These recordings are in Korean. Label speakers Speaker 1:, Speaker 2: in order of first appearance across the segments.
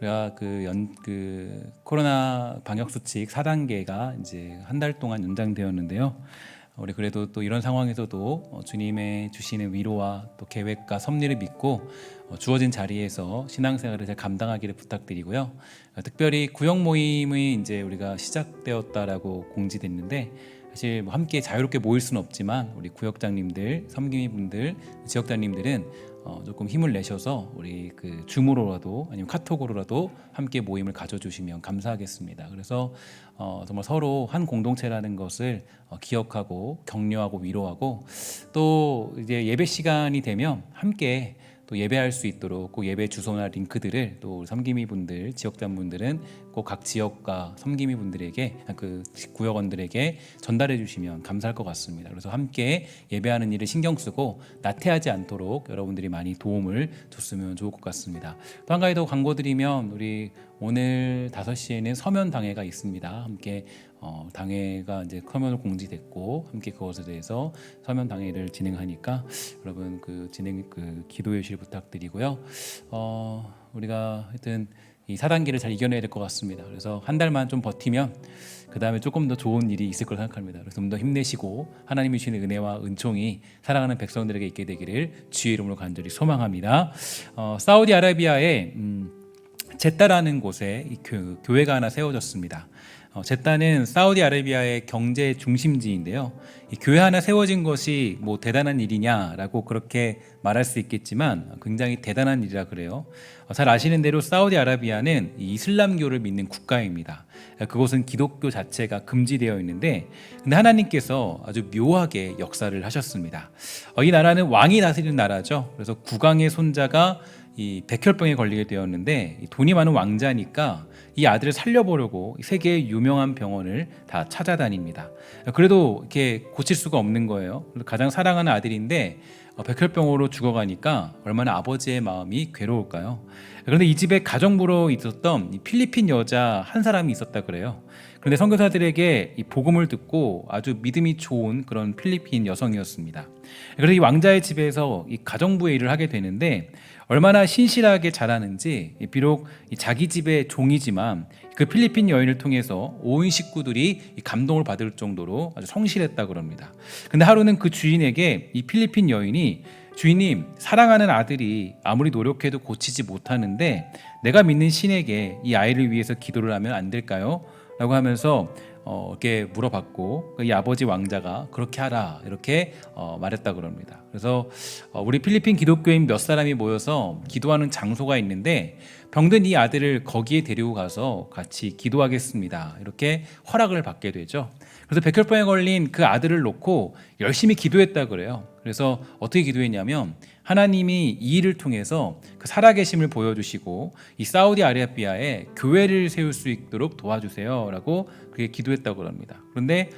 Speaker 1: 우리가 그 코로나 방역 수칙 4단계가 이제 한 달 동안 연장되었는데요. 우리 그래도 또 이런 상황에서도 주님의 주시는 위로와 또 계획과 섭리를 믿고 주어진 자리에서 신앙생활을 잘 감당하기를 부탁드리고요. 특별히 구역 모임이 이제 우리가 시작되었다라고 공지됐는데, 사실 뭐 함께 자유롭게 모일 수는 없지만 우리 구역장님들, 섬김이분들, 지역장님들은 조금 힘을 내셔서 우리 그 줌으로라도 아니면 카톡으로라도 함께 모임을 가져주시면 감사하겠습니다. 그래서 정말 서로 한 공동체라는 것을 기억하고 격려하고 위로하고, 또 이제 예배 시간이 되면 함께 또 예배할 수 있도록 꼭 예배 주소나 링크들을 또 섬김이 분들, 지역장분들은 꼭 각 지역과 섬김이 분들에게, 그 구역원들에게 전달해 주시면 감사할 것 같습니다. 그래서 함께 예배하는 일을 신경 쓰고 나태하지 않도록 여러분들이 많이 도움을 줬으면 좋을 것 같습니다. 또 한 가지 더 광고 드리면, 우리 오늘 5시에는 서면 당회가 있습니다. 함께 당회가 이제 서면으로 공지됐고 함께 그것에 대해서 서면 당회를 진행하니까 여러분 그 기도의 실 부탁드리고요. 우리가 하여튼 이 4단계를 잘 이겨내야 될 것 같습니다. 그래서 한 달만 좀 버티면 그 다음에 조금 더 좋은 일이 있을 거라 생각합니다. 그래서 좀 더 힘내시고 하나님이 주시는 은혜와 은총이 사랑하는 백성들에게 있게 되기를 주의 이름으로 간절히 소망합니다. 사우디아라비아의 제다라는 곳에 이 교회가 하나 세워졌습니다. 제다는 사우디아라비아의 경제 중심지인데요. 이 교회 하나 세워진 것이 뭐 대단한 일이냐라고 그렇게 말할 수 있겠지만 굉장히 대단한 일이라 그래요. 잘 아시는 대로 사우디아라비아는 이 이슬람교를 믿는 국가입니다. 그곳은 기독교 자체가 금지되어 있는데, 근데 하나님께서 아주 묘하게 역사를 하셨습니다. 이 나라는 왕이 다스리는 나라죠. 그래서 국왕의 손자가 이 백혈병에 걸리게 되었는데, 돈이 많은 왕자니까 이 아들을 살려보려고 세계의 유명한 병원을 다 찾아다닙니다. 그래도 이렇게 고칠 수가 없는 거예요. 가장 사랑하는 아들인데 백혈병으로 죽어가니까 얼마나 아버지의 마음이 괴로울까요? 그런데 이 집에 가정부로 있었던 이 필리핀 여자 한 사람이 있었다 그래요. 그런데 선교사들에게 이 복음을 듣고 아주 믿음이 좋은 그런 필리핀 여성이었습니다. 그래서 이 왕자의 집에서 이 가정부의 일을 하게 되는데, 얼마나 신실하게 잘하는지, 비록 자기 집의 종이지만 그 필리핀 여인을 통해서 온 식구들이 감동을 받을 정도로 아주 성실했다고 합니다. 근데 하루는 그 주인에게 이 필리핀 여인이, 주인님, 사랑하는 아들이 아무리 노력해도 고치지 못하는데 내가 믿는 신에게 이 아이를 위해서 기도를 하면 안 될까요? 라고 하면서 이렇게 물어봤고, 이 아버지 왕자가 그렇게 하라 이렇게 말했다고 합니다. 그래서 우리 필리핀 기독교인 몇 사람이 모여서 기도하는 장소가 있는데, 병든 이 아들을 거기에 데리고 가서 같이 기도하겠습니다 이렇게 허락을 받게 되죠. 그래서 백혈병에 걸린 그 아들을 놓고 열심히 기도했다고 그래요. 그래서 어떻게 기도했냐면, 하나님이 이 일을 통해서 그 살아계심을 보여주시고 이 사우디아라비아에 교회를 세울 수 있도록 도와주세요 라고 그렇게 기도했다고 합니다. 그런데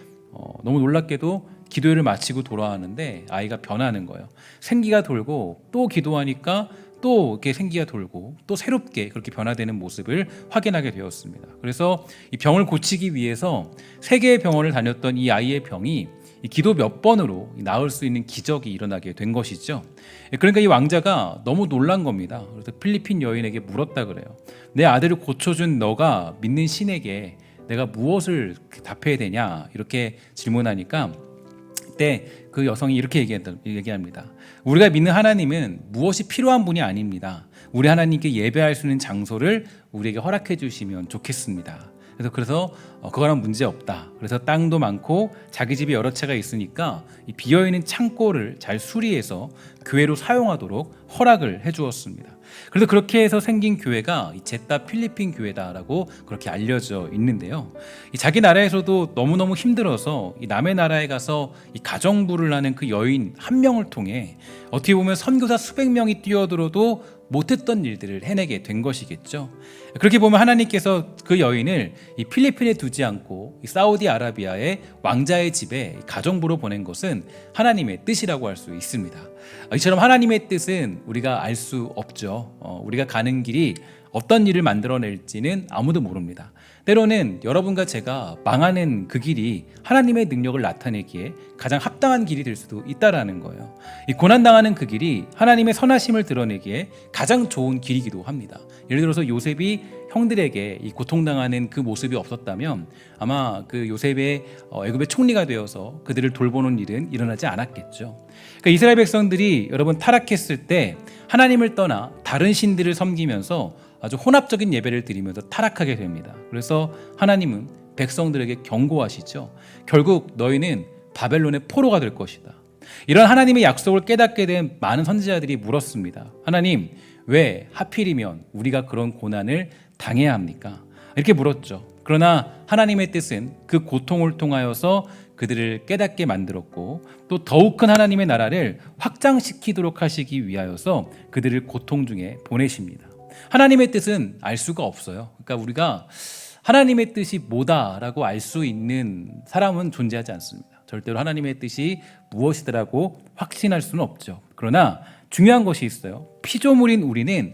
Speaker 1: 너무 놀랍게도 기도를 마치고 돌아왔는데 아이가 변하는 거예요. 생기가 돌고 또 기도하니까 또 이렇게 생기가 돌고 또 새롭게 그렇게 변화되는 모습을 확인하게 되었습니다. 그래서 이 병을 고치기 위해서 세계의 병원을 다녔던 이 아이의 병이 이 기도 몇 번으로 나을 수 있는 기적이 일어나게 된 것이죠. 그러니까 이 왕자가 너무 놀란 겁니다. 그래서 필리핀 여인에게 물었다 그래요. 내 아들을 고쳐준 너가 믿는 신에게 내가 무엇을 답해야 되냐 이렇게 질문하니까, 그때 그 여성이 이렇게 얘기합니다. 우리가 믿는 하나님은 무엇이 필요한 분이 아닙니다. 우리 하나님께 예배할 수 있는 장소를 우리에게 허락해 주시면 좋겠습니다. 그래서 그거랑 문제 없다. 그래서 땅도 많고 자기 집에 여러 채가 있으니까 이 비어있는 창고를 잘 수리해서 교회로 사용하도록 허락을 해주었습니다. 그래서 그렇게 해서 생긴 교회가 이 제다 필리핀 교회다라고 그렇게 알려져 있는데요. 이 자기 나라에서도 너무너무 힘들어서 이 남의 나라에 가서 이 가정부를 하는 그 여인 한 명을 통해 어떻게 보면 선교사 수백 명이 뛰어들어도 못했던 일들을 해내게 된 것이겠죠. 그렇게 보면 하나님께서 그 여인을 이 필리핀에 두지 않고 이 사우디아라비아의 왕자의 집에 가정부로 보낸 것은 하나님의 뜻이라고 할 수 있습니다. 이처럼 하나님의 뜻은 우리가 알 수 없죠. 우리가 가는 길이 어떤 일을 만들어낼지는 아무도 모릅니다. 때로는 여러분과 제가 망하는 그 길이 하나님의 능력을 나타내기에 가장 합당한 길이 될 수도 있다라는 거예요. 이 고난당하는 그 길이 하나님의 선하심을 드러내기에 가장 좋은 길이기도 합니다. 예를 들어서 요셉이 형들에게 이 고통당하는 그 모습이 없었다면 아마 그 요셉의 애굽의 총리가 되어서 그들을 돌보는 일은 일어나지 않았겠죠. 그러니까 이스라엘 백성들이 여러분 타락했을 때 하나님을 떠나 다른 신들을 섬기면서 아주 혼합적인 예배를 드리면서 타락하게 됩니다. 그래서 하나님은 백성들에게 경고하시죠. 결국 너희는 바벨론의 포로가 될 것이다. 이런 하나님의 약속을 깨닫게 된 많은 선지자들이 물었습니다. 하나님, 왜 하필이면 우리가 그런 고난을 당해야 합니까? 이렇게 물었죠. 그러나 하나님의 뜻은 그 고통을 통하여서 그들을 깨닫게 만들었고 또 더욱 큰 하나님의 나라를 확장시키도록 하시기 위하여서 그들을 고통 중에 보내십니다. 하나님의 뜻은 알 수가 없어요. 그러니까 우리가 하나님의 뜻이 뭐다라고 알 수 있는 사람은 존재하지 않습니다. 절대로 하나님의 뜻이 무엇이더라고 확신할 수는 없죠. 그러나 중요한 것이 있어요. 피조물인 우리는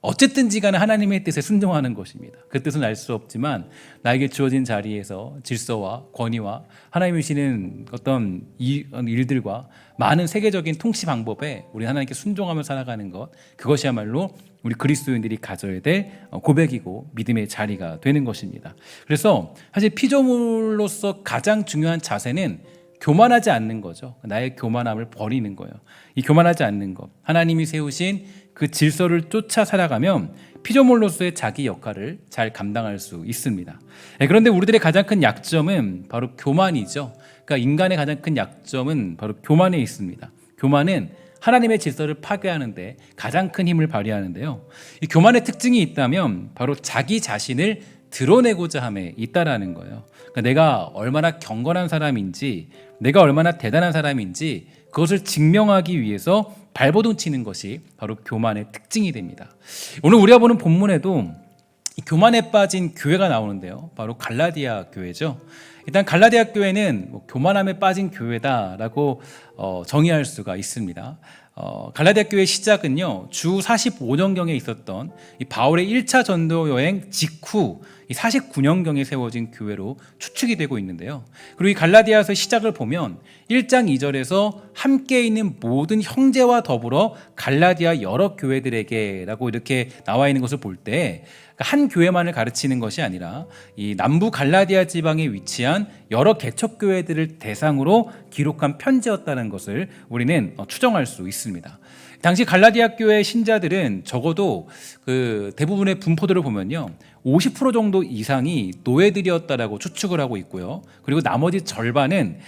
Speaker 1: 어쨌든지 간에 하나님의 뜻에 순종하는 것입니다. 그 뜻은 알 수 없지만 나에게 주어진 자리에서 질서와 권위와 하나님이 주시는 어떤 일들과 많은 세계적인 통치 방법에 우리 하나님께 순종하며 살아가는 것, 그것이야말로 우리 그리스도인들이 가져야 될 고백이고 믿음의 자리가 되는 것입니다. 그래서 사실 피조물로서 가장 중요한 자세는 교만하지 않는 거죠. 나의 교만함을 버리는 거예요. 이 교만하지 않는 것, 하나님이 세우신 그 질서를 쫓아 살아가면 피조물로서의 자기 역할을 잘 감당할 수 있습니다. 그런데 우리들의 가장 큰 약점은 바로 교만이죠. 그러니까 인간의 가장 큰 약점은 바로 교만에 있습니다. 교만은 하나님의 질서를 파괴하는데 가장 큰 힘을 발휘하는데요. 이 교만의 특징이 있다면 바로 자기 자신을 드러내고자 함에 있다라는 거예요. 그러니까 내가 얼마나 경건한 사람인지, 내가 얼마나 대단한 사람인지 그것을 증명하기 위해서 발버둥 치는 것이 바로 교만의 특징이 됩니다. 오늘 우리가 보는 본문에도 이 교만에 빠진 교회가 나오는데요. 바로 갈라디아 교회죠. 일단 갈라디아 교회는 교만함에 빠진 교회다라고 정의할 수가 있습니다. 갈라디아 교회의 시작은요, 주 45년경에 있었던 이 바울의 1차 전도 여행 직후 49년경에 세워진 교회로 추측이 되고 있는데요. 그리고 이 갈라디아서 시작을 보면 1장 2절에서 함께 있는 모든 형제와 더불어 갈라디아 여러 교회들에게라고 이렇게 나와 있는 것을 볼 때 한 교회만을 가르치는 것이 아니라 이 남부 갈라디아 지방에 위치한 여러 개척 교회들을 대상으로 기록한 편지였다는 것을 우리는 추정할 수 있습니다. 당시 갈라디아 교회 신자들은 적어도 그 대부분의 분포들을 보면요, 50% 정도 이상이 노예들이었다라고 추측을 하고 있고요. 그리고 나머지 절반은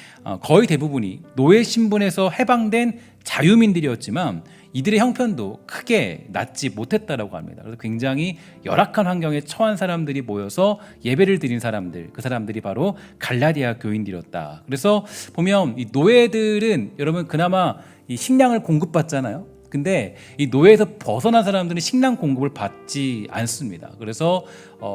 Speaker 1: 거의 대부분이 노예 신분에서 해방된 자유민들이었지만 이들의 형편도 크게 낫지 못했다라고 합니다. 그래서 굉장히 열악한 환경에 처한 사람들이 모여서 예배를 드린 사람들, 그 사람들이 바로 갈라디아 교인들이었다. 그래서 보면 이 노예들은 여러분 그나마 이 식량을 공급받잖아요. 근데 이 노예에서 벗어난 사람들은 식량 공급을 받지 않습니다. 그래서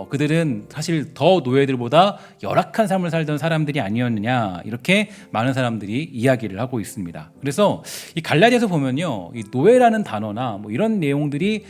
Speaker 1: 그들은 사실 더 노예들보다 열악한 삶을 살던 사람들이 아니었느냐, 이렇게 많은 사람들이 이야기를 하고 있습니다. 그래서 이 갈라디아서 보면요, 이 노예라는 단어나 뭐 이런 내용들이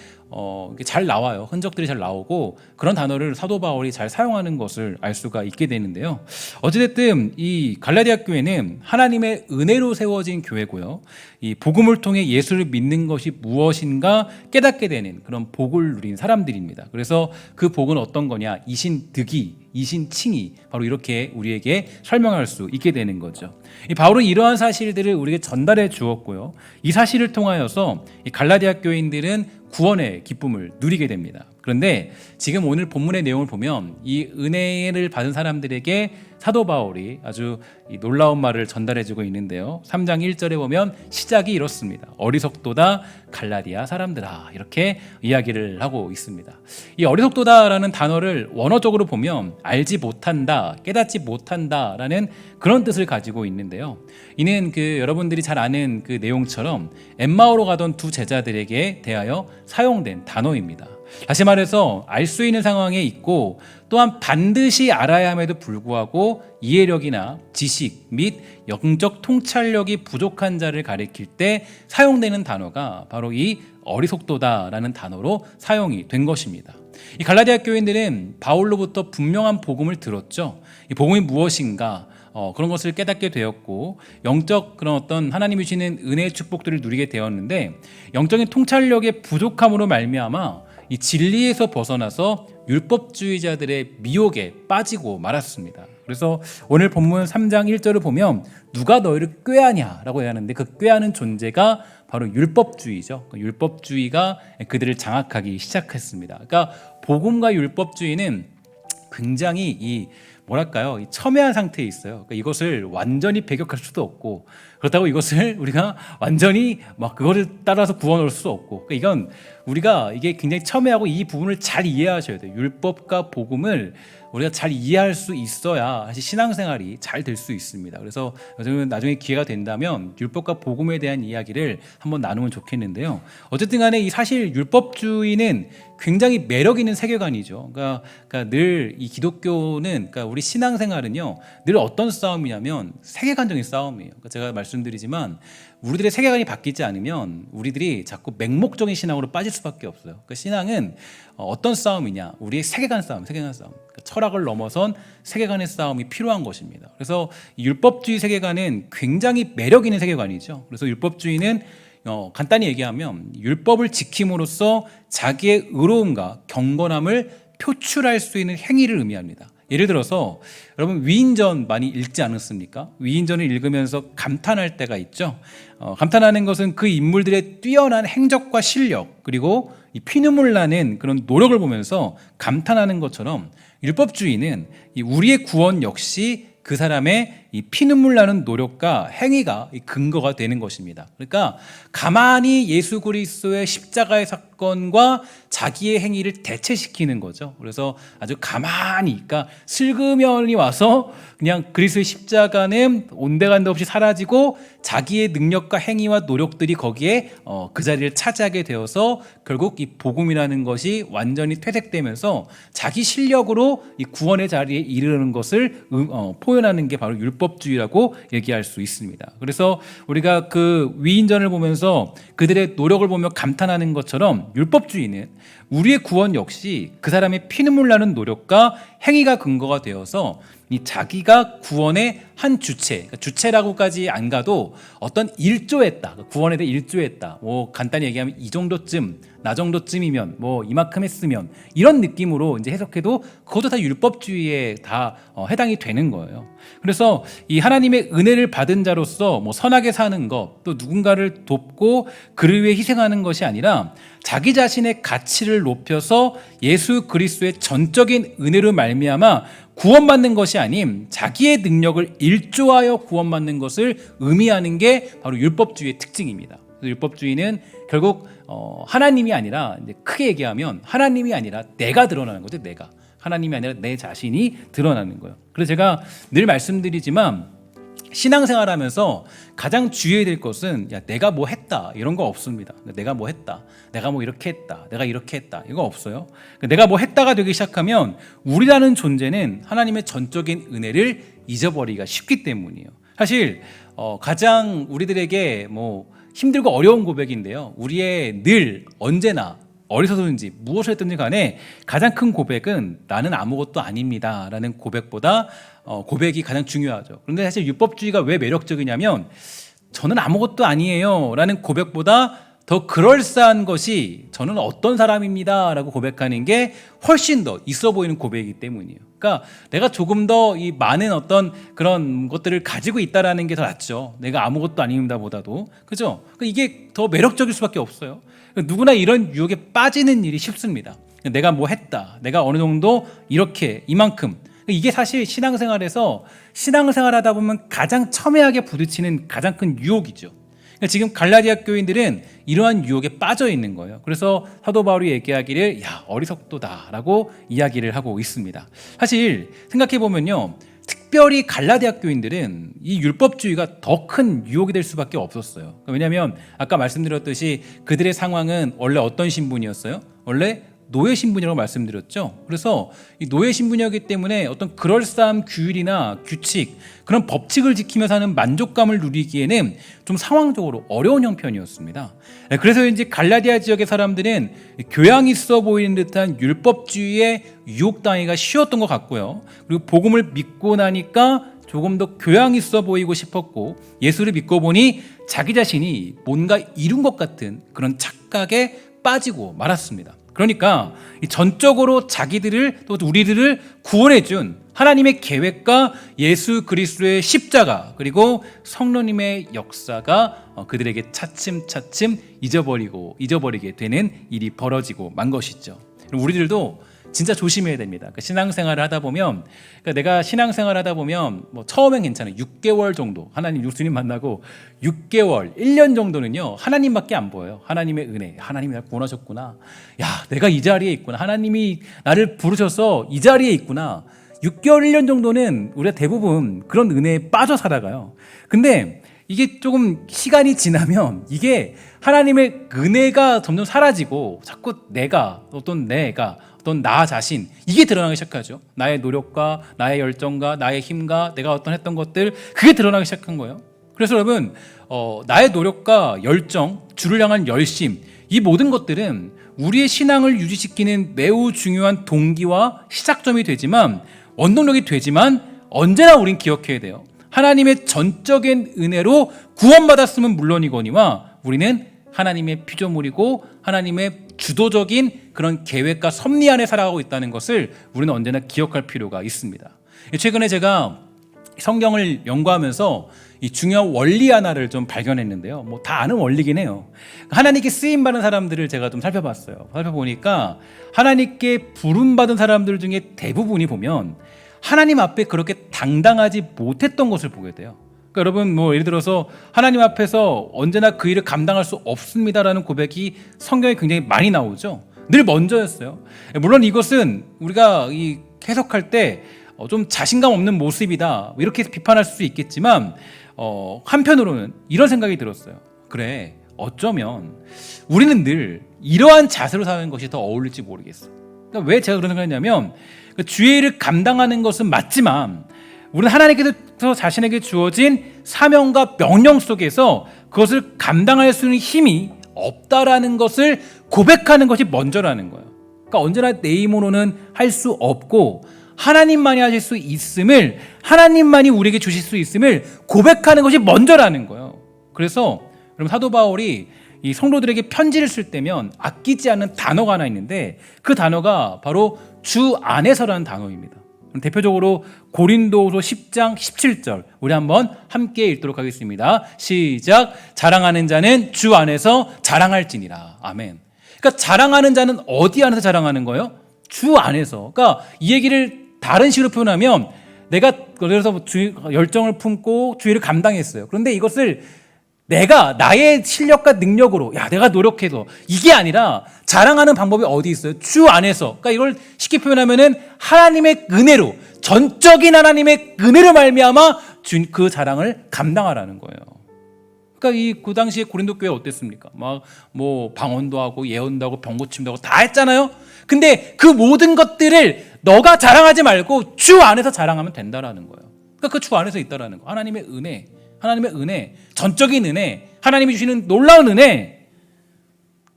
Speaker 1: 잘 나와요. 흔적들이 잘 나오고 그런 단어를 사도 바울이 잘 사용하는 것을 알 수가 있게 되는데요. 어찌됐든 이 갈라디아 교회는 하나님의 은혜로 세워진 교회고요. 이 복음을 통해 예수를 믿는 것이 무엇인가 깨닫게 되는 그런 복을 누린 사람들입니다. 그래서 그 복은 어떤 거냐? 이신득이, 이신칭이, 바로 이렇게 우리에게 설명할 수 있게 되는 거죠. 이 바울은 이러한 사실들을 우리에게 전달해 주었고요. 이 사실을 통하여서 이 갈라디아 교인들은 구원의 기쁨을 누리게 됩니다. 그런데 지금 오늘 본문의 내용을 보면 이 은혜를 받은 사람들에게 사도 바울이 아주 놀라운 말을 전달해주고 있는데요. 3장 1절에 보면 시작이 이렇습니다. 어리석도다 갈라디아 사람들아, 이렇게 이야기를 하고 있습니다. 이 어리석도다라는 단어를 원어적으로 보면 알지 못한다, 깨닫지 못한다라는 그런 뜻을 가지고 있는데요. 이는 그 여러분들이 잘 아는 그 내용처럼 엠마오로 가던 두 제자들에게 대하여 사용된 단어입니다. 다시 말해서 알 수 있는 상황에 있고 또한 반드시 알아야 함에도 불구하고 이해력이나 지식 및 영적 통찰력이 부족한 자를 가리킬 때 사용되는 단어가 바로 이 어리석도다라는 단어로 사용이 된 것입니다. 이 갈라디아 교인들은 바울로부터 분명한 복음을 들었죠. 이 복음이 무엇인가 그런 것을 깨닫게 되었고 영적 그런 어떤 하나님이 주시는 은혜의 축복들을 누리게 되었는데 영적인 통찰력의 부족함으로 말미암아 이 진리에서 벗어나서 율법주의자들의 미혹에 빠지고 말았습니다. 그래서 오늘 본문 3장 1절을 보면 누가 너희를 꾀하냐라고 하는데 그 꾀하는 존재가 바로 율법주의죠. 율법주의가 그들을 장악하기 시작했습니다. 그러니까 복음과 율법주의는 굉장히 이 첨예한 상태에 있어요. 그러니까 이것을 완전히 배격할 수도 없고 그렇다고 이것을 우리가 완전히 막 그거를 따라서 구원할 수도 없고 그러니까 이건 우리가 이게 굉장히 첨예하고 이 부분을 잘 이해하셔야 돼요. 율법과 복음을 우리가 잘 이해할 수 있어야 사실 신앙생활이 잘 될 수 있습니다. 그래서 저는 나중에 기회가 된다면 율법과 복음에 대한 이야기를 한번 나누면 좋겠는데요. 어쨌든 간에 이 사실 율법주의는 굉장히 매력 있는 세계관이죠. 그러니까 늘 이 기독교는 그러니까 우리 신앙생활은요 늘 어떤 싸움이냐면 세계관적인 싸움이에요. 그러니까 제가 말씀드리지만 우리들의 세계관이 바뀌지 않으면 우리들이 자꾸 맹목적인 신앙으로 빠질 수밖에 없어요. 그러니까 신앙은 어떤 싸움이냐? 우리의 세계관 싸움. 그러니까 철학을 넘어선 세계관의 싸움이 필요한 것입니다. 그래서 율법주의 세계관은 굉장히 매력 있는 세계관이죠. 그래서 율법주의는 간단히 얘기하면 율법을 지킴으로써 자기의 의로움과 경건함을 표출할 수 있는 행위를 의미합니다. 예를 들어서 여러분 위인전 많이 읽지 않았습니까? 위인전을 읽으면서 감탄할 때가 있죠. 감탄하는 것은 그 인물들의 뛰어난 행적과 실력 그리고 이 피눈물 나는 그런 노력을 보면서 감탄하는 것처럼 율법주의는 우리의 구원 역시 그 사람의 이 피눈물 나는 노력과 행위가 근거가 되는 것입니다. 그러니까 가만히 예수 그리스도의 십자가의 사건과 자기의 행위를 대체시키는 거죠. 그래서 아주 가만히, 그러니까 슬그머니 와서 그냥 그리스도의 십자가는 온데간데 없이 사라지고 자기의 능력과 행위와 노력들이 거기에 그 자리를 차지하게 되어서 결국 이 복음이라는 것이 완전히 퇴색되면서 자기 실력으로 이 구원의 자리에 이르는 것을 표현하는 게 바로 율법주의라고 얘기할 수 있습니다. 그래서 우리가 그 위인전을 보면서 그들의 노력을 보며 감탄하는 것처럼 율법주의는 우리의 구원 역시 그 사람의 피눈물 나는 노력과 행위가 근거가 되어서 이 자기가 구원의 한 주체, 그러니까 주체라고까지 안 가도 어떤 일조했다, 구원에 대해 일조했다. 뭐 간단히 얘기하면 이 정도쯤, 나 정도쯤이면 뭐 이만큼 했으면 이런 느낌으로 이제 해석해도 그것도 다 율법주의에 다 해당이 되는 거예요. 그래서 이 하나님의 은혜를 받은 자로서 뭐 선하게 사는 것, 또 누군가를 돕고 그를 위해 희생하는 것이 아니라 자기 자신의 가치를 높여서 예수 그리스도의 전적인 은혜로 말미암아 구원받는 것이 아닌 자기의 능력을 일조하여 구원받는 것을 의미하는 게 바로 율법주의의 특징입니다. 율법주의는 결국 하나님이 아니라 이제 크게 얘기하면 하나님이 아니라 내가 드러나는 거죠. 내가 하나님이 아니라 내 자신이 드러나는 거예요. 그래서 제가 늘 말씀드리지만 신앙생활하면서 가장 주의해야 될 것은 내가 뭐 했다 이런 거 없습니다. 내가 뭐 했다, 내가 뭐 이렇게 했다, 내가 이렇게 했다 이거 없어요. 내가 뭐 했다가 되기 시작하면 우리라는 존재는 하나님의 전적인 은혜를 잊어버리기가 쉽기 때문이에요. 사실 가장 우리들에게 뭐 힘들고 어려운 고백인데요. 우리의 늘 언제나 어리석든지 무엇을 했든지 간에 가장 큰 고백은 나는 아무것도 아닙니다 라는 고백보다 고백이 가장 중요하죠. 그런데 사실 율법주의가 왜 매력적이냐면 저는 아무것도 아니에요 라는 고백보다 더 그럴싸한 것이 저는 어떤 사람입니다 라고 고백하는 게 훨씬 더 있어 보이는 고백이기 때문이에요. 그러니까 내가 조금 더 이 많은 어떤 그런 것들을 가지고 있다라는 게 더 낫죠. 내가 아무것도 아닙니다 보다도. 그죠? 이게 더 매력적일 수밖에 없어요. 누구나 이런 유혹에 빠지는 일이 쉽습니다. 내가 뭐 했다, 내가 어느 정도 이렇게 이만큼, 이게 사실 신앙생활에서 신앙생활하다 보면 가장 첨예하게 부딪히는 가장 큰 유혹이죠. 지금 갈라디아 교인들은 이러한 유혹에 빠져 있는 거예요. 그래서 사도 바울이 얘기하기를 어리석도다라고 이야기를 하고 있습니다. 사실 생각해 보면요, 특별히 갈라디아 교인들은 이 율법주의가 더 큰 유혹이 될 수밖에 없었어요. 왜냐하면 아까 말씀드렸듯이 그들의 상황은 원래 어떤 신분이었어요? 원래 노예 신분이라고 말씀드렸죠. 그래서 이 노예 신분이었기 때문에 어떤 그럴싸한 규율이나 규칙, 그런 법칙을 지키면서 하는 만족감을 누리기에는 좀 상황적으로 어려운 형편이었습니다. 그래서 이제 갈라디아 지역의 사람들은 교양 있어 보이는 듯한 율법주의에 유혹당하기가 쉬웠던 것 같고요. 그리고 복음을 믿고 나니까 조금 더 교양 있어 보이고 싶었고, 예수를 믿고 보니 자기 자신이 뭔가 이룬 것 같은 그런 착각에 빠지고 말았습니다. 그러니까 전적으로 자기들을 또 우리들을 구원해준 하나님의 계획과 예수 그리스도의 십자가, 그리고 성령님의 역사가 그들에게 차츰차츰 잊어버리게 되는 일이 벌어지고 만 것이죠. 우리들도 진짜 조심해야 됩니다. 신앙생활을 하다 보면, 내가 신앙생활을 하다 보면 처음엔 괜찮아요. 6개월 정도 하나님 예수님 만나고 6개월, 1년 정도는요 하나님밖에 안 보여요. 하나님의 은혜, 하나님이 나를 구원하셨구나. 야, 내가 이 자리에 있구나. 하나님이 나를 부르셔서 이 자리에 있구나. 6개월, 1년 정도는 우리가 대부분 그런 은혜에 빠져 살아가요. 근데 이게 조금 시간이 지나면 이게 하나님의 은혜가 점점 사라지고 자꾸 어떤 나 자신, 이게 드러나기 시작하죠. 나의 노력과 나의 열정과 나의 힘과 내가 어떤 했던 것들, 그게 드러나기 시작한 거예요. 그래서 여러분, 나의 노력과 열정, 주를 향한 열심, 이 모든 것들은 우리의 신앙을 유지시키는 매우 중요한 동기와 시작점이 되지만, 원동력이 되지만, 언제나 우린 기억해야 돼요. 하나님의 전적인 은혜로 구원받았으면 물론이거니와 우리는 하나님의 피조물이고 하나님의 주도적인 그런 계획과 섭리 안에 살아가고 있다는 것을 우리는 언제나 기억할 필요가 있습니다. 최근에 제가 성경을 연구하면서 이 중요한 원리 하나를 좀 발견했는데요. 다 아는 원리긴 해요. 하나님께 쓰임받은 사람들을 제가 좀 살펴봤어요. 살펴보니까 하나님께 부름받은 사람들 중에 대부분이 보면 하나님 앞에 그렇게 당당하지 못했던 것을 보게 돼요. 그러니까 여러분, 예를 들어서 하나님 앞에서 언제나 그 일을 감당할 수 없습니다라는 고백이 성경에 굉장히 많이 나오죠. 늘 먼저였어요. 물론 이것은 우리가 해석할 때 좀 자신감 없는 모습이다, 이렇게 비판할 수 있겠지만, 한편으로는 이런 생각이 들었어요. 그래, 어쩌면 우리는 늘 이러한 자세로 사는 것이 더 어울릴지 모르겠어. 그러니까 왜 제가 그런 생각을 했냐면, 주의 일을 감당하는 것은 맞지만 우리는 하나님께서 자신에게 주어진 사명과 명령 속에서 그것을 감당할 수 있는 힘이 없다라는 것을 고백하는 것이 먼저라는 거예요. 그러니까 언제나 내 힘으로는 할 수 없고 하나님만이 하실 수 있음을, 하나님만이 우리에게 주실 수 있음을 고백하는 것이 먼저라는 거예요. 그래서 여러분, 사도 바울이 이 성도들에게 편지를 쓸 때면 아끼지 않는 단어가 하나 있는데, 그 단어가 바로 주 안에서라는 단어입니다. 대표적으로 고린도후서 10장 17절 우리 한번 함께 읽도록 하겠습니다. 시작. 자랑하는 자는 주 안에서 자랑할지니라. 아멘. 그러니까 자랑하는 자는 어디 안에서 자랑하는 거예요? 주 안에서. 그러니까 이 얘기를 다른 식으로 표현하면, 내가 그래서 열정을 품고 주의를 감당했어요. 그런데 이것을 내가 나의 실력과 능력으로, 내가 노력해서, 이게 아니라 자랑하는 방법이 어디 있어요? 주 안에서. 그러니까 이걸 쉽게 표현하면은 하나님의 은혜로, 전적인 하나님의 은혜로 말미암아 그 자랑을 감당하라는 거예요. 그러니까 그 당시에 고린도 교회 어땠습니까? 방언도 하고 예언도 하고 병 고침도 하고 다 했잖아요. 근데 그 모든 것들을 너가 자랑하지 말고 주 안에서 자랑하면 된다라는 거예요. 그러니까 그 주 안에서 있다라는 거. 하나님의 은혜, 전적인 은혜, 하나님이 주시는 놀라운 은혜.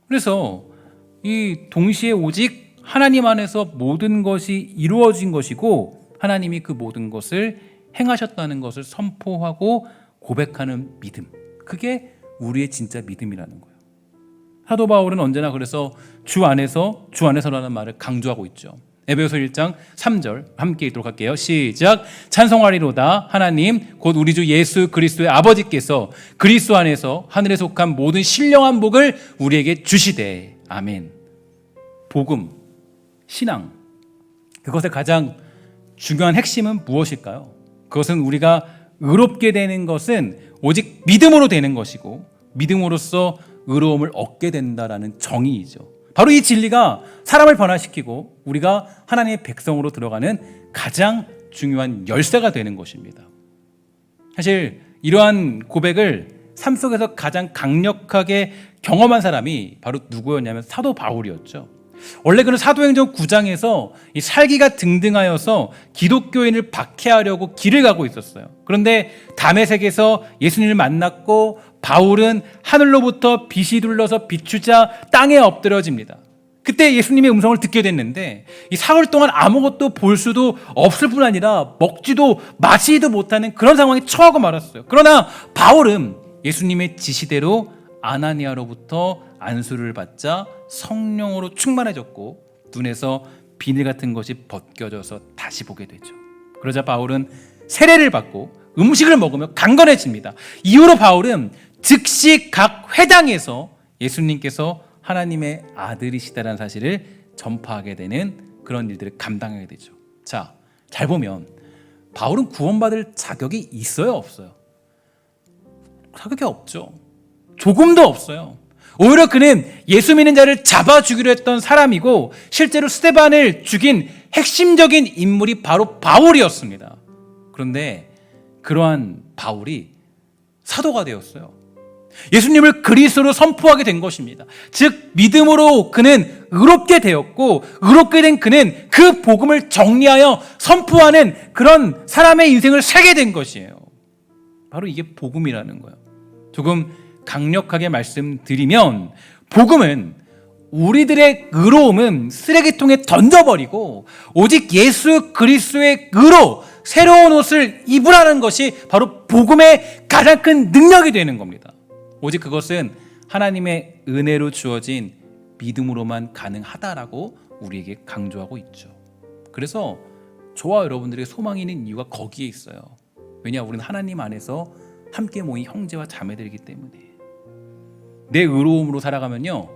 Speaker 1: 그래서 이 동시에 오직 하나님 안에서 모든 것이 이루어진 것이고 하나님이 그 모든 것을 행하셨다는 것을 선포하고 고백하는 믿음, 그게 우리의 진짜 믿음이라는 거예요. 사도 바울은 언제나 그래서 주 안에서라는 말을 강조하고 있죠. 에베소서 1장 3절 함께 읽도록 할게요. 시작. 찬송하리로다 하나님 곧 우리 주 예수 그리스도의 아버지께서 그리스도 안에서 하늘에 속한 모든 신령한 복을 우리에게 주시되. 아멘. 복음, 신앙, 그것의 가장 중요한 핵심은 무엇일까요? 그것은 우리가 의롭게 되는 것은 오직 믿음으로 되는 것이고 믿음으로써 의로움을 얻게 된다라는 정의이죠. 바로 이 진리가 사람을 변화시키고 우리가 하나님의 백성으로 들어가는 가장 중요한 열쇠가 되는 것입니다. 사실 이러한 고백을 삶 속에서 가장 강력하게 경험한 사람이 바로 누구였냐면 사도 바울이었죠. 원래 그는 사도행전 9장에서 이 살기가 등등하여서 기독교인을 박해하려고 길을 가고 있었어요. 그런데 다메섹에서 예수님을 만났고 바울은 하늘로부터 빛이 둘러서 비추자 땅에 엎드려집니다. 그때 예수님의 음성을 듣게 됐는데 이 사흘 동안 아무것도 볼 수도 없을 뿐 아니라 먹지도 마시지도 못하는 그런 상황에 처하고 말았어요. 그러나 바울은 예수님의 지시대로 아나니아로부터 안수를 받자 성령으로 충만해졌고 눈에서 비늘 같은 것이 벗겨져서 다시 보게 되죠. 그러자 바울은 세례를 받고 음식을 먹으며 강건해집니다. 이후로 바울은 즉시 각 회당에서 예수님께서 하나님의 아들이시다라는 사실을 전파하게 되는 그런 일들을 감당하게 되죠. 자, 잘 보면 바울은 구원받을 자격이 있어요, 없어요? 자격이 없죠. 조금도 없어요. 오히려 그는 예수 믿는 자를 잡아 죽이려 했던 사람이고 실제로 스데반을 죽인 핵심적인 인물이 바로 바울이었습니다. 그런데 그러한 바울이 사도가 되었어요. 예수님을 그리스도로 선포하게 된 것입니다. 즉 믿음으로 그는 의롭게 되었고 의롭게 된 그는 그 복음을 정리하여 선포하는 그런 사람의 인생을 살게 된 것이에요. 바로 이게 복음이라는 거예요. 조금 강력하게 말씀드리면 복음은 우리들의 의로움은 쓰레기통에 던져버리고 오직 예수 그리스도의 의로 새로운 옷을 입으라는 것이 바로 복음의 가장 큰 능력이 되는 겁니다. 오직 그것은 하나님의 은혜로 주어진 믿음으로만 가능하다라고 우리에게 강조하고 있죠. 그래서 저와 여러분들에게 소망이 있는 이유가 거기에 있어요. 왜냐, 우리는 하나님 안에서 함께 모인 형제와 자매들이기 때문에. 내 의로움으로 살아가면요,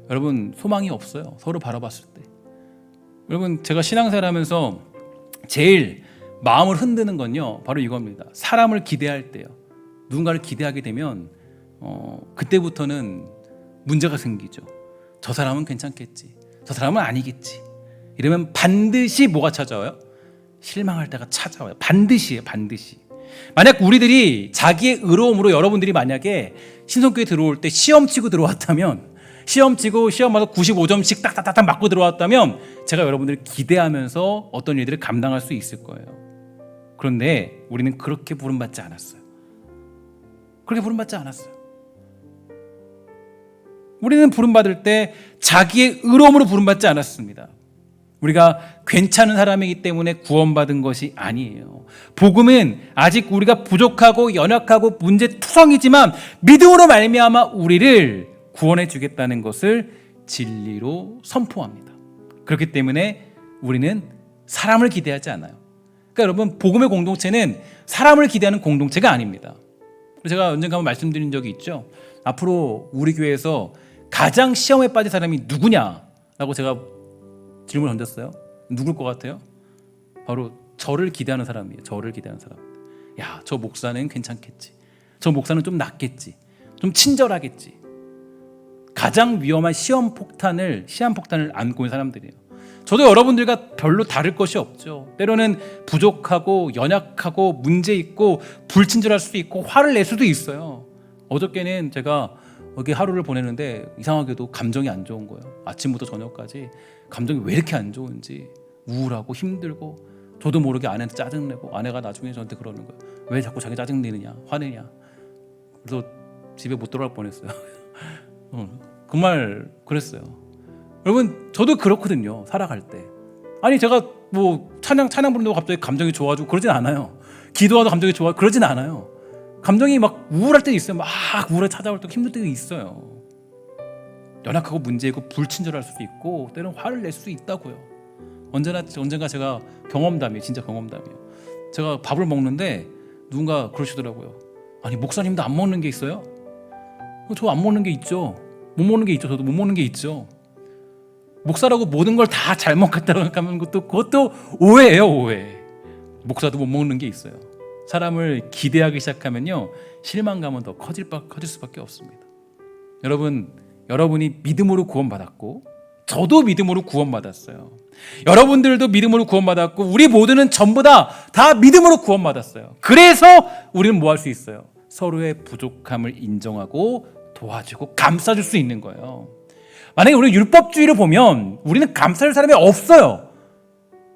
Speaker 1: 여러분 소망이 없어요. 서로 바라봤을 때. 여러분, 제가 신앙생활하면서 제일 마음을 흔드는 건요, 바로 이겁니다. 사람을 기대할 때요. 누군가를 기대하게 되면 그때부터는 문제가 생기죠. 저 사람은 괜찮겠지, 저 사람은 아니겠지. 이러면 반드시 뭐가 찾아와요? 실망할 때가 찾아와요. 반드시예요, 반드시. 만약 우리들이 자기의 의로움으로 여러분들이 만약에 신성교회 들어올 때 시험 치고 들어왔다면, 시험 치고 시험 봐서 95점씩 딱딱딱 맞고 들어왔다면 제가 여러분들을 기대하면서 어떤 일들을 감당할 수 있을 거예요. 그런데 우리는 그렇게 부름받지 않았어요. 그렇게 부름받지 않았어요. 우리는 부름받을 때 자기의 의로움으로 부름받지 않았습니다. 우리가 괜찮은 사람이기 때문에 구원받은 것이 아니에요. 복음은 아직 우리가 부족하고 연약하고 문제투성이지만 믿음으로 말미암아 우리를 구원해 주겠다는 것을 진리로 선포합니다. 그렇기 때문에 우리는 사람을 기대하지 않아요. 그러니까 여러분, 복음의 공동체는 사람을 기대하는 공동체가 아닙니다. 제가 언젠가 한번 말씀드린 적이 있죠. 앞으로 우리 교회에서 가장 시험에 빠진 사람이 누구냐라고 제가 질문을 던졌어요. 누굴 것 같아요? 바로 저를 기대하는 사람이에요. 저를 기대하는 사람. 야, 저 목사는 괜찮겠지, 저 목사는 좀 낫겠지, 좀 친절하겠지. 가장 위험한 시험 폭탄을 안고 있는 사람들이에요. 저도 여러분들과 별로 다를 것이 없죠. 때로는 부족하고 연약하고 문제 있고 불친절할 수도 있고 화를 낼 수도 있어요. 어저께는 제가 여기 하루를 보내는데 이상하게도 감정이 안 좋은 거예요. 아침부터 저녁까지 감정이 왜 이렇게 안 좋은지, 우울하고 힘들고, 저도 모르게 아내한테 짜증내고, 아내가 나중에 저한테 그러는 거예요. 왜 자꾸 자기 짜증내느냐, 화내냐. 그래서 집에 못 돌아갈 뻔했어요. 그 말 그랬어요. 여러분, 저도 그렇거든요. 살아갈 때. 아니, 제가 뭐 찬양 부른다고 갑자기 감정이 좋아지고 그러진 않아요. 기도하다 감정이 좋아 그러진 않아요. 감정이 막 우울할 때 있어요. 막 우울하게 찾아올 때 힘들 때가 있어요. 연약하고 문제 있고 불친절할 수도 있고 때로는 화를 낼 수도 있다고요. 언젠가 제가 경험담이에요. 진짜 경험담이에요. 제가 밥을 먹는데 누군가 그러시더라고요. 아니, 목사님도 안 먹는 게 있어요? 저 안 먹는 게 있죠. 못 먹는 게 있죠. 저도 못 먹는 게 있죠. 목사라고 모든 걸 다 잘 먹겠다고 생각하면 그것도 오해예요, 오해. 목사도 못 먹는 게 있어요. 사람을 기대하기 시작하면요, 실망감은 더 커질 수밖에 없습니다. 여러분이 믿음으로 구원받았고 저도 믿음으로 구원받았어요. 여러분들도 믿음으로 구원받았고 우리 모두는 전부 다 믿음으로 구원받았어요. 그래서 우리는 뭐 할 수 있어요? 서로의 부족함을 인정하고 도와주고 감싸줄 수 있는 거예요. 만약에 우리가 율법주의를 보면 우리는 감쌀 사람이 없어요.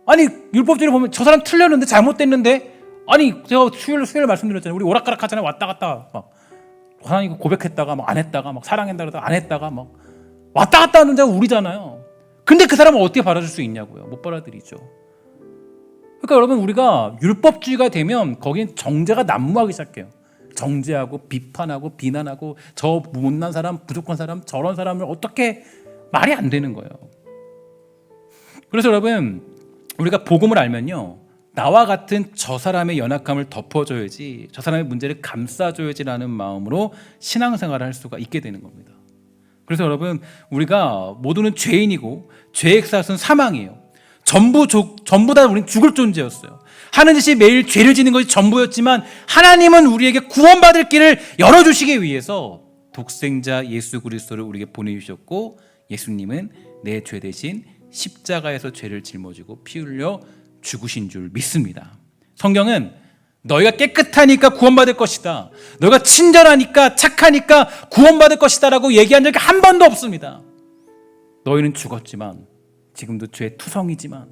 Speaker 1: 아니 율법주의를 보면 저 사람 틀렸는데 잘못됐는데, 아니 제가 수요일 말씀드렸잖아요. 우리 오락가락 하잖아요. 왔다 갔다 막 하나님 고백했다가 막 안 했다가 막 사랑한다 그러다가 안 했다가 막 왔다 갔다 하는 자가 우리잖아요. 근데 그 사람은 어떻게 받아줄 수 있냐고요. 못 받아들이죠. 그러니까 여러분, 우리가 율법주의가 되면 거긴 정죄가 난무하기 시작해요. 정죄하고 비판하고 비난하고 저 못난 사람, 부족한 사람, 저런 사람을 어떻게, 말이 안 되는 거예요. 그래서 여러분, 우리가 복음을 알면요, 나와 같은 저 사람의 연약함을 덮어줘야지, 저 사람의 문제를 감싸줘야지라는 마음으로 신앙생활을 할 수가 있게 되는 겁니다. 그래서 여러분, 우리가 모두는 죄인이고 죄의 값은 사망이에요. 전부 다 우리는 죽을 존재였어요. 하는 짓이 매일 죄를 짓는 것이 전부였지만 하나님은 우리에게 구원받을 길을 열어주시기 위해서 독생자 예수 그리스도를 우리에게 보내주셨고, 예수님은 내 죄 대신 십자가에서 죄를 짊어지고 피 흘려 죽으신 줄 믿습니다. 성경은 너희가 깨끗하니까 구원받을 것이다, 너희가 친절하니까 착하니까 구원받을 것이다 라고 얘기한 적이 한 번도 없습니다. 너희는 죽었지만, 지금도 죄의 투성이지만,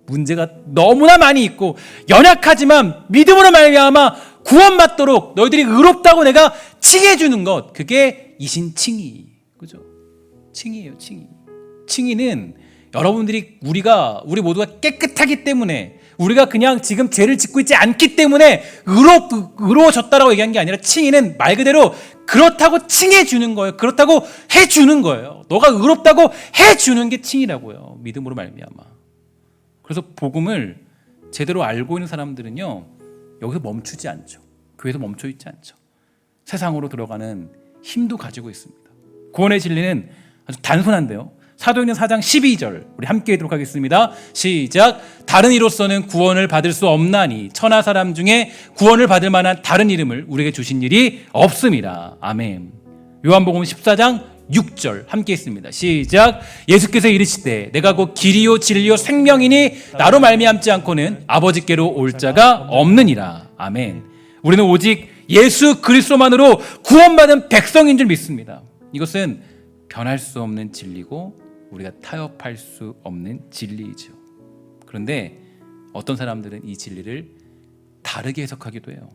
Speaker 1: 문제가 너무나 많이 있고 연약하지만 믿음으로 말미암아 구원받도록 너희들이 의롭다고 내가 칭해 주는 것, 그게 이신칭의. 그죠? 칭의예요, 칭의. 칭의는 여러분들이 우리 모두가 깨끗하기 때문에, 우리가 그냥 지금 죄를 짓고 있지 않기 때문에 의로워졌다라고 얘기한 게 아니라, 칭의는 말 그대로 그렇다고 칭해 주는 거예요. 그렇다고 해 주는 거예요. 너가 의롭다고 해 주는 게 칭의라고요. 믿음으로 말미암아. 그래서 복음을 제대로 알고 있는 사람들은요, 여기서 멈추지 않죠. 교회에서 멈춰 있지 않죠. 세상으로 들어가는 힘도 가지고 있습니다. 구원의 진리는 아주 단순한데요, 사도행전 4장 12절 우리 함께 읽도록 하겠습니다. 시작. 다른 이로서는 구원을 받을 수 없나니 천하 사람 중에 구원을 받을 만한 다른 이름을 우리에게 주신 일이 없음이라. 아멘. 요한복음 14장 6절 함께 읽습니다. 시작. 예수께서 이르시되 내가 곧 길이요 진리요 생명이니 나로 말미암지 않고는 아버지께로 올 자가 없느니라. 아멘. 우리는 오직 예수 그리스도만으로 구원받은 백성인 줄 믿습니다. 이것은 변할 수 없는 진리고 우리가 타협할 수 없는 진리이죠. 그런데 어떤 사람들은 이 진리를 다르게 해석하기도 해요.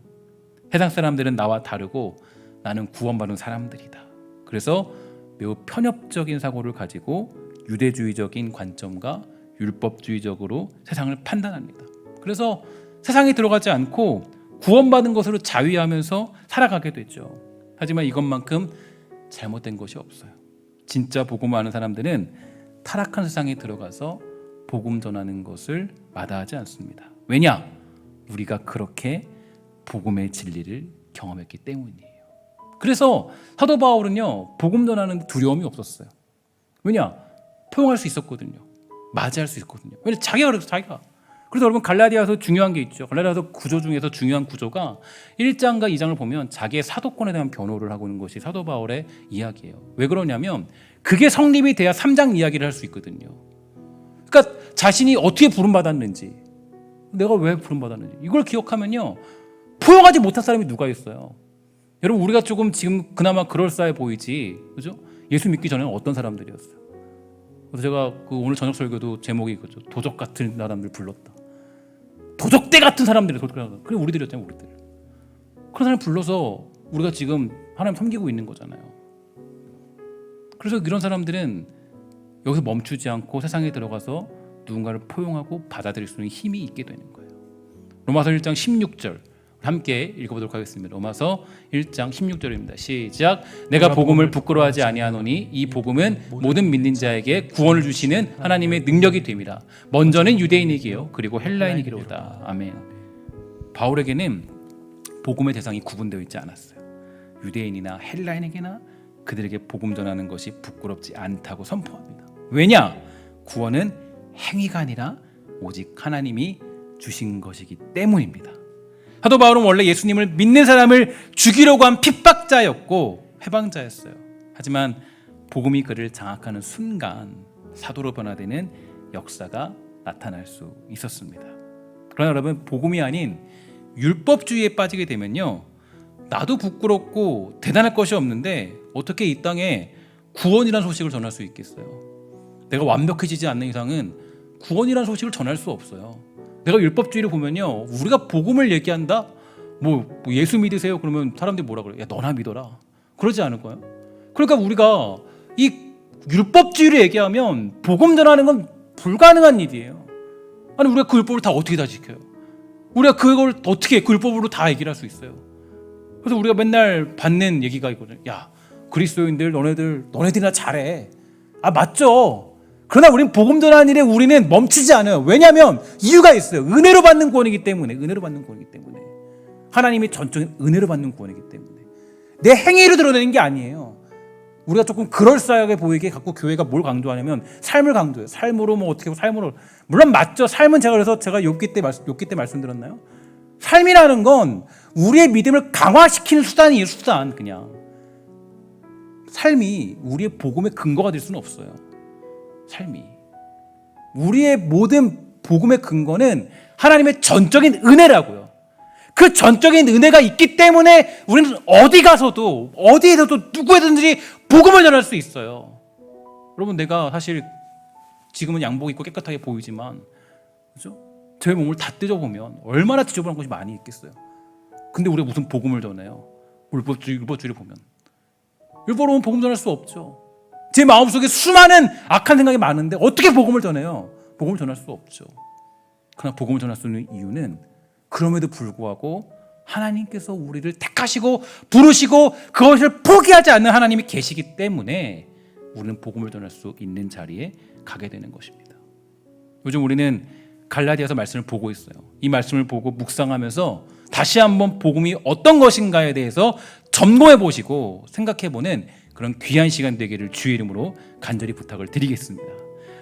Speaker 1: 세상 사람들은 나와 다르고 나는 구원받은 사람들이다. 그래서 매우 편협적인 사고를 가지고 유대주의적인 관점과 율법주의적으로 세상을 판단합니다. 그래서 세상에 들어가지 않고 구원받은 것으로 자위하면서 살아가게 되죠. 하지만 이것만큼 잘못된 것이 없어요. 진짜 복음을 아는 사람들은 타락한 세상에 들어가서 복음 전하는 것을 마다하지 않습니다. 왜냐? 우리가 그렇게 복음의 진리를 경험했기 때문이에요. 그래서 사도 바울은요, 복음 전하는 두려움이 없었어요. 왜냐? 포용할 수 있었거든요. 맞이할 수 있거든요. 왜냐? 자기가. 그래서 여러분, 갈라디아서 중요한 게 있죠. 갈라디아서 구조 중에서 중요한 구조가 1장과 2장을 보면 자기의 사도권에 대한 변호를 하고 있는 것이 사도 바울의 이야기예요. 왜 그러냐면 그게 성립이 돼야 3장 이야기를 할 수 있거든요. 그러니까 자신이 어떻게 부름받았는지, 내가 왜 부름받았는지 이걸 기억하면요, 포용하지 못한 사람이 누가 있어요. 여러분, 우리가 조금 지금 그나마 그럴싸해 보이지, 그죠? 예수 믿기 전에는 어떤 사람들이었어요. 그래서 제가 오늘 저녁 설교도 제목이 그죠, 도적 같은 사람들 불렀다. 도적대 같은 사람들이, 그래 우리들이었잖아요, 우리들. 그런 사람 불러서 우리가 지금 하나님 섬기고 있는 거잖아요. 그래서 이런 사람들은 여기서 멈추지 않고 세상에 들어가서 누군가를 포용하고 받아들일 수 있는 힘이 있게 되는 거예요. 로마서 1장 16절 함께 읽어보도록 하겠습니다. 로마서 1장 16절입니다. 시작. 내가 복음을 부끄러워하지 아니하노니 이 복음은 모든 믿는 자에게 구원을 주시는 하나님의 능력이 됨이라. 먼저는 유대인에게요, 그리고 헬라인에게로다. 아멘. 바울에게는 복음의 대상이 구분되어 있지 않았어요. 유대인이나 헬라인에게나 그들에게 복음 전하는 것이 부끄럽지 않다고 선포합니다. 왜냐? 구원은 행위가 아니라 오직 하나님이 주신 것이기 때문입니다. 사도 바울은 원래 예수님을 믿는 사람을 죽이려고 한 핍박자였고 해방자였어요. 하지만 복음이 그를 장악하는 순간 사도로 변화되는 역사가 나타날 수 있었습니다. 그러나 여러분, 복음이 아닌 율법주의에 빠지게 되면요, 나도 부끄럽고 대단할 것이 없는데 어떻게 이 땅에 구원이라는 소식을 전할 수 있겠어요? 내가 완벽해지지 않는 이상은 구원이라는 소식을 전할 수 없어요. 내가 율법주의를 보면요, 우리가 복음을 얘기한다? 뭐 예수 믿으세요? 그러면 사람들이 뭐라 그래요? 야, 너나 믿어라. 그러지 않을 거예요? 그러니까 우리가 이 율법주의를 얘기하면 복음 전하는 건 불가능한 일이에요. 아니, 우리가 그 율법을 다 어떻게 다 지켜요? 우리가 그걸 어떻게 그 율법으로 다 얘기를 할 수 있어요? 그래서 우리가 맨날 받는 얘기가 있거든요. 야, 그리스도인들 너네들이나 잘해. 아, 맞죠. 그러나 우리는 복음 전하는 일에 우리는 멈추지 않아요. 왜냐하면 이유가 있어요. 은혜로 받는 구원이기 때문에. 하나님이 전적인 은혜로 받는 구원이기 때문에. 내 행위로 드러내는 게 아니에요. 우리가 조금 그럴싸하게 보이게 갖고 교회가 뭘 강조하냐면 삶을 강조해요. 삶으로 뭐 어떻게 하고 삶으로, 물론 맞죠. 삶은 제가 욥기 때 말씀드렸나요? 삶이라는 건 우리의 믿음을 강화시키는 수단이에요. 수단. 그냥 삶이 우리의 복음의 근거가 될 수는 없어요. 삶이 우리의 모든 복음의 근거는 하나님의 전적인 은혜라고요. 그 전적인 은혜가 있기 때문에 우리는 어디에서도 누구에든지 복음을 전할 수 있어요. 여러분, 내가 사실 지금은 양복 입고 깨끗하게 보이지만, 그죠? 제 몸을 다 뜯어보면 얼마나 지저분한 것이 많이 있겠어요. 근데 우리가 무슨 복음을 전해요? 율법주의를 보면. 율법으로 보면 복음 전할 수 없죠. 제 마음속에 수많은 악한 생각이 많은데 어떻게 복음을 전해요? 복음을 전할 수 없죠. 그러나 복음을 전할 수 있는 이유는 그럼에도 불구하고 하나님께서 우리를 택하시고 부르시고 그것을 포기하지 않는 하나님이 계시기 때문에 우리는 복음을 전할 수 있는 자리에 가게 되는 것입니다. 요즘 우리는 갈라디아서 말씀을 보고 있어요. 이 말씀을 보고 묵상하면서 다시 한번 복음이 어떤 것인가에 대해서 점검해 보시고 생각해 보는 그런 귀한 시간 되기를 주의 이름으로 간절히 부탁을 드리겠습니다.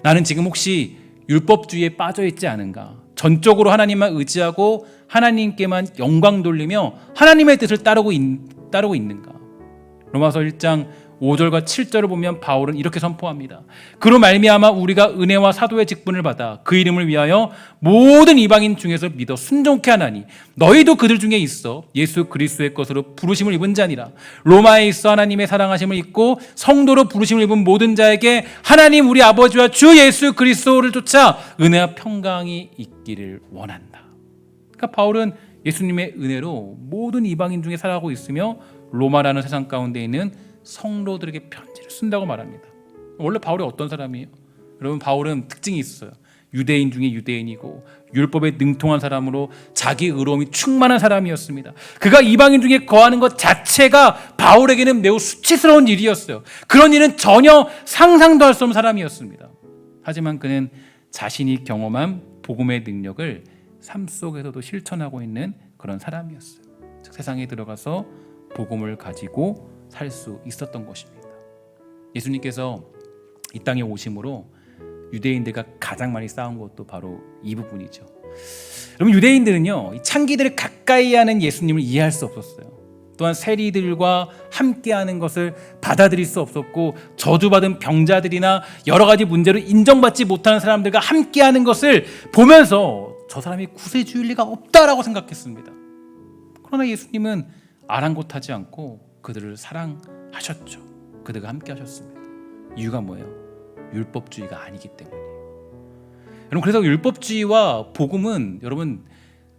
Speaker 1: 나는 지금 혹시 율법주의에 빠져 있지 않은가? 전적으로 하나님만 의지하고 하나님께만 영광 돌리며 하나님의 뜻을 따르고 있는가? 로마서 1장 5절과 7절을 보면 바울은 이렇게 선포합니다. 그로 말미암아 우리가 은혜와 사도의 직분을 받아 그 이름을 위하여 모든 이방인 중에서 믿어 순종케 하나니 너희도 그들 중에 있어 예수 그리스도의 것으로 부르심을 입은 자니라. 로마에 있어 하나님의 사랑하심을 입고 성도로 부르심을 입은 모든 자에게 하나님 우리 아버지와 주 예수 그리스도를 쫓아 은혜와 평강이 있기를 원한다. 그러니까 바울은 예수님의 은혜로 모든 이방인 중에 살아가고 있으며 로마라는 세상 가운데 있는 성도들에게 편지를 쓴다고 말합니다. 원래 바울이 어떤 사람이에요? 여러분, 바울은 특징이 있어요. 유대인 중에 유대인이고 율법에 능통한 사람으로 자기 의로움이 충만한 사람이었습니다. 그가 이방인 중에 거하는 것 자체가 바울에게는 매우 수치스러운 일이었어요. 그런 일은 전혀 상상도 할 수 없는 사람이었습니다. 하지만 그는 자신이 경험한 복음의 능력을 삶 속에서도 실천하고 있는 그런 사람이었어요. 즉, 세상에 들어가서 복음을 가지고 살 수 있었던 것입니다. 예수님께서 이 땅에 오심으로 유대인들과 가장 많이 싸운 것도 바로 이 부분이죠. 여러분, 유대인들은요, 이 창기들을 가까이 하는 예수님을 이해할 수 없었어요. 또한 세리들과 함께하는 것을 받아들일 수 없었고 저주받은 병자들이나 여러 가지 문제로 인정받지 못하는 사람들과 함께하는 것을 보면서 저 사람이 구세주일 리가 없다라고 생각했습니다. 그러나 예수님은 아랑곳하지 않고 그들을 사랑하셨죠. 그들과 함께 하셨습니다. 이유가 뭐예요? 율법주의가 아니기 때문이에요. 여러분, 그래서 율법주의와 복음은 여러분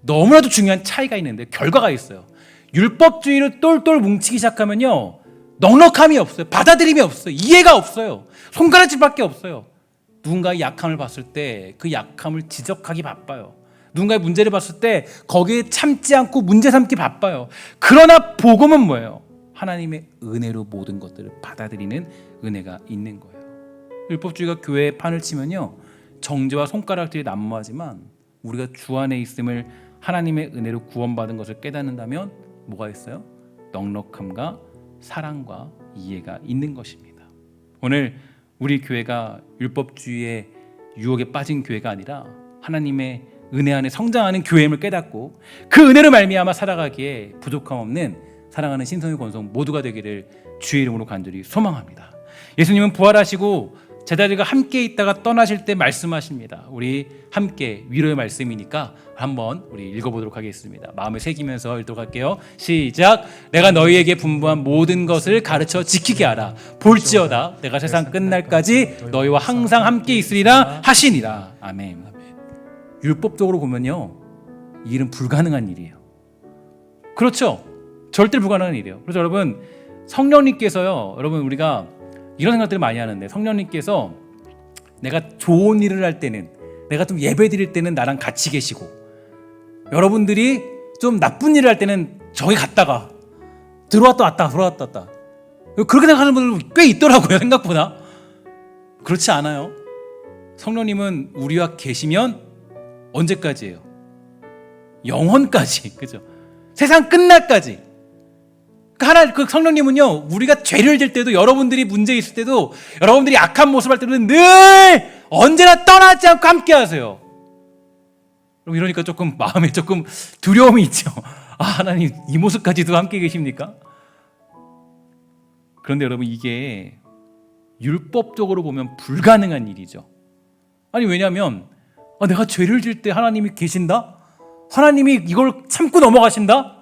Speaker 1: 너무나도 중요한 차이가 있는데 결과가 있어요. 율법주의를 똘똘 뭉치기 시작하면요, 넉넉함이 없어요. 받아들임이 없어요. 이해가 없어요. 손가락질밖에 없어요. 누군가의 약함을 봤을 때 그 약함을 지적하기 바빠요. 누군가의 문제를 봤을 때 거기에 참지 않고 문제 삼기 바빠요. 그러나 복음은 뭐예요? 하나님의 은혜로 모든 것들을 받아들이는 은혜가 있는 거예요. 율법주의가 교회에 판을 치면요, 정죄와 손가락질이 난무하지만 우리가 주 안에 있음을 하나님의 은혜로 구원받은 것을 깨닫는다면 뭐가 있어요? 넉넉함과 사랑과 이해가 있는 것입니다. 오늘 우리 교회가 율법주의의 유혹에 빠진 교회가 아니라 하나님의 은혜 안에 성장하는 교회임을 깨닫고 그 은혜로 말미암아 살아가기에 부족함 없는 사랑하는 신성의 권성 모두가 되기를 주의 이름으로 간절히 소망합니다. 예수님은 부활하시고 제자들과 함께 있다가 떠나실 때 말씀하십니다. 우리 함께 위로의 말씀이니까 한번 우리 읽어보도록 하겠습니다. 마음에 새기면서 읽도록 할게요. 시작. 내가 너희에게 분부한 모든 것을 가르쳐 지키게 하라. 볼지어다 내가 세상 끝날까지 너희와 항상 함께 있으리라 하시니라. 아멘. 율법적으로 보면요, 이 일은 불가능한 일이에요. 그렇죠? 절대 불가능한 일이에요. 그래서 여러분, 성령님께서요, 여러분 우리가 이런 생각들을 많이 하는데, 성령님께서 내가 좋은 일을 할 때는, 내가 좀 예배 드릴 때는 나랑 같이 계시고, 여러분들이 좀 나쁜 일을 할 때는 저기 갔다가 들어왔다 왔다 들어왔다 왔다, 그렇게 생각하는 분들 꽤 있더라고요. 생각보다. 그렇지 않아요. 성령님은 우리와 계시면 언제까지예요? 영원까지. 그죠? 세상 끝날까지. 그 성령님은요, 우리가 죄를 질 때도, 여러분들이 문제 있을 때도, 여러분들이 악한 모습 할 때도 늘 언제나 떠나지 않고 함께 하세요. 그럼 이러니까 조금 마음에 조금 두려움이 있죠. 아, 하나님 이 모습까지도 함께 계십니까? 그런데 여러분, 이게 율법적으로 보면 불가능한 일이죠. 아니, 왜냐하면 내가 죄를 질 때 하나님이 계신다? 하나님이 이걸 참고 넘어가신다?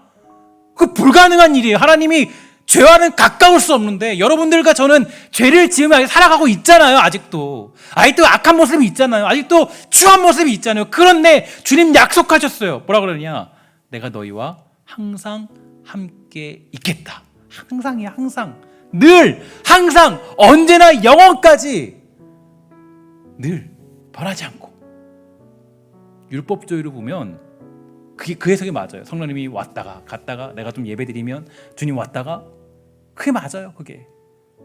Speaker 1: 그 불가능한 일이에요. 하나님이 죄와는 가까울 수 없는데, 여러분들과 저는 죄를 지으며 살아가고 있잖아요. 아직도 악한 모습이 있잖아요. 아직도 추한 모습이 있잖아요. 그런데 주님 약속하셨어요. 뭐라 그러냐? 내가 너희와 항상 함께 있겠다. 항상이야. 항상. 늘, 항상, 언제나, 영원까지 늘 변하지 않고. 율법주의로 보면 그 해석이 맞아요. 성령님이 왔다가 갔다가, 내가 좀 예배드리면 주님 왔다가, 그게 맞아요. 그게.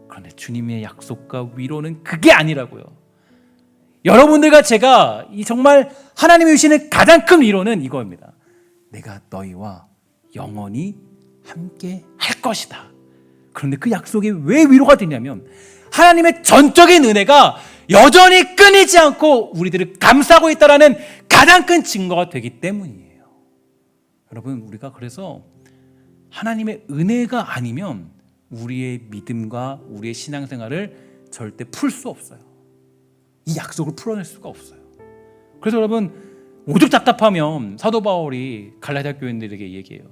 Speaker 1: 그런데 주님의 약속과 위로는 그게 아니라고요. 여러분들과 제가 이 정말 하나님이 주시는 가장 큰 위로는 이거입니다. 내가 너희와 영원히 함께 할 것이다. 그런데 그 약속이 왜 위로가 되냐면, 하나님의 전적인 은혜가 여전히 끊이지 않고 우리들을 감싸고 있다는 가장 큰 증거가 되기 때문이에요. 여러분, 우리가 그래서 하나님의 은혜가 아니면 우리의 믿음과 우리의 신앙생활을 절대 풀 수 없어요. 이 약속을 풀어낼 수가 없어요. 그래서 여러분, 오죽 답답하면 사도 바울이 갈라디아 교인들에게 얘기해요.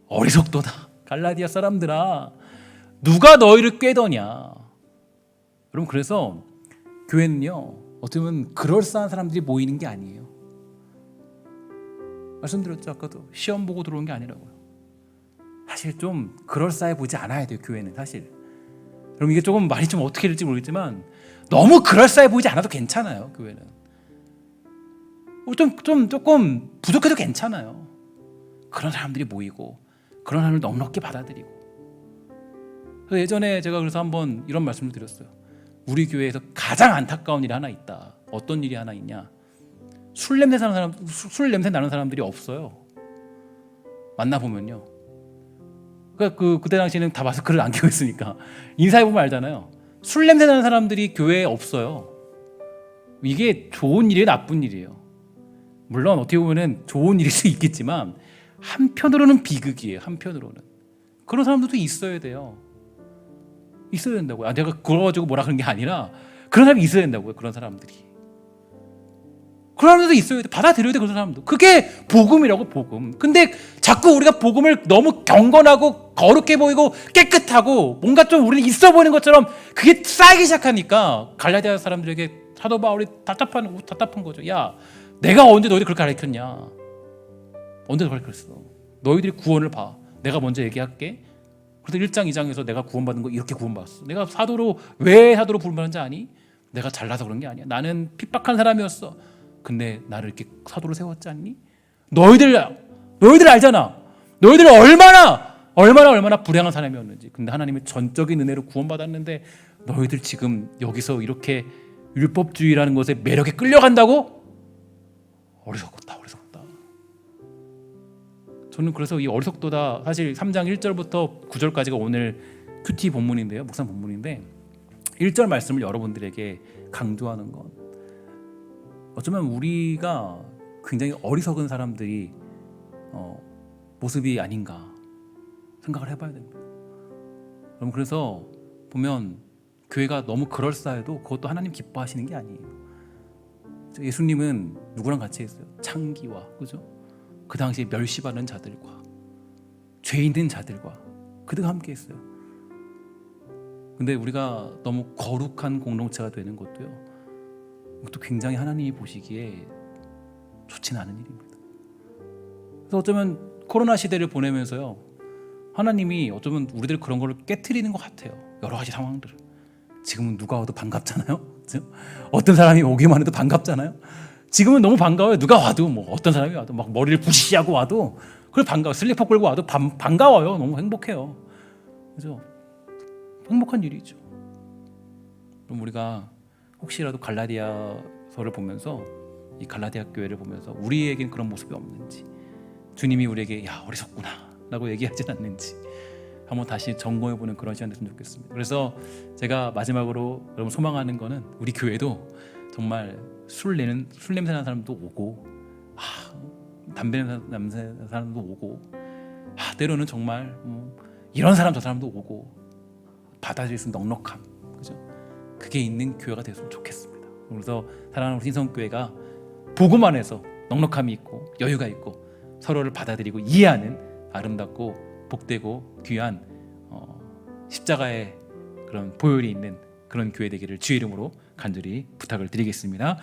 Speaker 1: 어리석도다 갈라디아 사람들아, 누가 너희를 꾀더냐. 여러분, 그래서 교회는요, 어떻게 보면 그럴싸한 사람들이 모이는 게 아니에요. 말씀드렸죠. 아까도 시험 보고 들어온 게 아니라고요. 사실 좀 그럴싸해 보지 않아야 돼요. 교회는 사실. 그럼 이게 조금 말이 좀 어떻게 될지 모르겠지만, 너무 그럴싸해 보이지 않아도 괜찮아요. 교회는 조금 부족해도 괜찮아요. 그런 사람들이 모이고, 그런 사람을 넉넉히 받아들이고. 예전에 제가 그래서 한번 이런 말씀을 드렸어요. 우리 교회에서 가장 안타까운 일이 하나 있다. 어떤 일이 하나 있냐? 술 냄새 나는 사람들이 없어요. 만나 보면요. 그때 당시에는 다 마스크를 안 끼고 있으니까 인사해 보면 알잖아요. 술 냄새 나는 사람들이 교회에 없어요. 이게 좋은 일이에요, 나쁜 일이에요? 물론 어떻게 보면은 좋은 일일 수 있겠지만, 한편으로는 비극이에요. 한편으로는 그런 사람들도 있어야 돼요. 있어야 된다고요. 내가 그거 가지고 뭐라 그런 게 아니라, 그런 사람이 있어야 된다고요. 그런 사람들이. 그런 사람들도 있어야 돼. 받아들여야 돼. 그런 사람도. 그게 복음이라고, 복음. 근데 자꾸 우리가 복음을 너무 경건하고 거룩해 보이고 깨끗하고 뭔가 좀 우리는 있어 보이는 것처럼 그게 쌓이기 시작하니까 갈라디아 사람들에게 사도 바울이 답답한 거죠. 야, 내가 언제 너희들 그렇게 가르쳤냐? 언제 그렇게 그랬어? 너희들이 구원을 봐. 내가 먼저 얘기할게. 그래서 1장 2장에서 내가 구원받은 거 이렇게 구원받았어. 내가 왜 사도로 부름받는지 아니? 내가 잘나서 그런 게 아니야. 나는 핍박한 사람이었어. 근데 나를 이렇게 사도로 세웠지 않니? 너희들 알잖아. 너희들 얼마나 불행한 사람이었는지. 근데 하나님의 전적인 은혜로 구원받았는데, 너희들 지금 여기서 이렇게 율법주의라는 것에 매력에 끌려간다고? 어리석었다. 저는 그래서 이 어리석도다, 사실 3장 1절부터 9절까지가 오늘 큐티 본문인데요, 묵상 본문인데, 1절 말씀을 여러분들에게 강조하는 건, 어쩌면 우리가 굉장히 어리석은 사람들이 모습이 아닌가 생각을 해봐야 됩니다. 여러분, 그래서 보면 교회가 너무 그럴싸해도 그것도 하나님 기뻐하시는 게 아니에요. 예수님은 누구랑 같이 했어요? 창기와, 그죠? 그 당시에 멸시받는 자들과 죄 있는 자들과 그들과 함께 했어요. 근데 우리가 너무 거룩한 공동체가 되는 것도요, 이것도 굉장히 하나님이 보시기에 좋지는 않은 일입니다. 그래서 어쩌면 코로나 시대를 보내면서요, 하나님이 어쩌면 우리들 그런 걸 깨트리는 것 같아요. 여러 가지 상황들을. 지금은 누가 와도 반갑잖아요. 그렇죠? 어떤 사람이 오기만 해도 반갑잖아요. 지금은 너무 반가워요. 누가 와도, 뭐 어떤 사람이 와도 막 머리를 부시시하고 와도 그걸 반가워. 슬리퍼 끌고 와도 반가워요. 너무 행복해요. 그죠? 행복한 일이죠. 그럼 우리가 혹시라도 갈라디아서를 보면서, 이 갈라디아 교회를 보면서 우리에겐 그런 모습이 없는지, 주님이 우리에게 야 어리석구나 라고 얘기하진 않는지 한번 다시 점검해보는 그런 시간 됐으면 좋겠습니다. 그래서 제가 마지막으로 여러분 소망하는 거는, 우리 교회도 정말 술 냄새 나는 사람도 오고, 담배 냄새 나는 사람도 오고, 때로는 정말 이런 사람 저 사람도 오고, 받아들일 수 있는 넉넉함, 그죠? 그게 있는 교회가 됐으면 좋겠습니다. 그래서 사랑하는 우리 신성교회가 복음 안에서 넉넉함이 있고 여유가 있고 서로를 받아들이고 이해하는 아름답고 복되고 귀한 십자가의 그런 보혈이 있는 그런 교회 되기를 주의 이름으로 간절히 부탁을 드리겠습니다.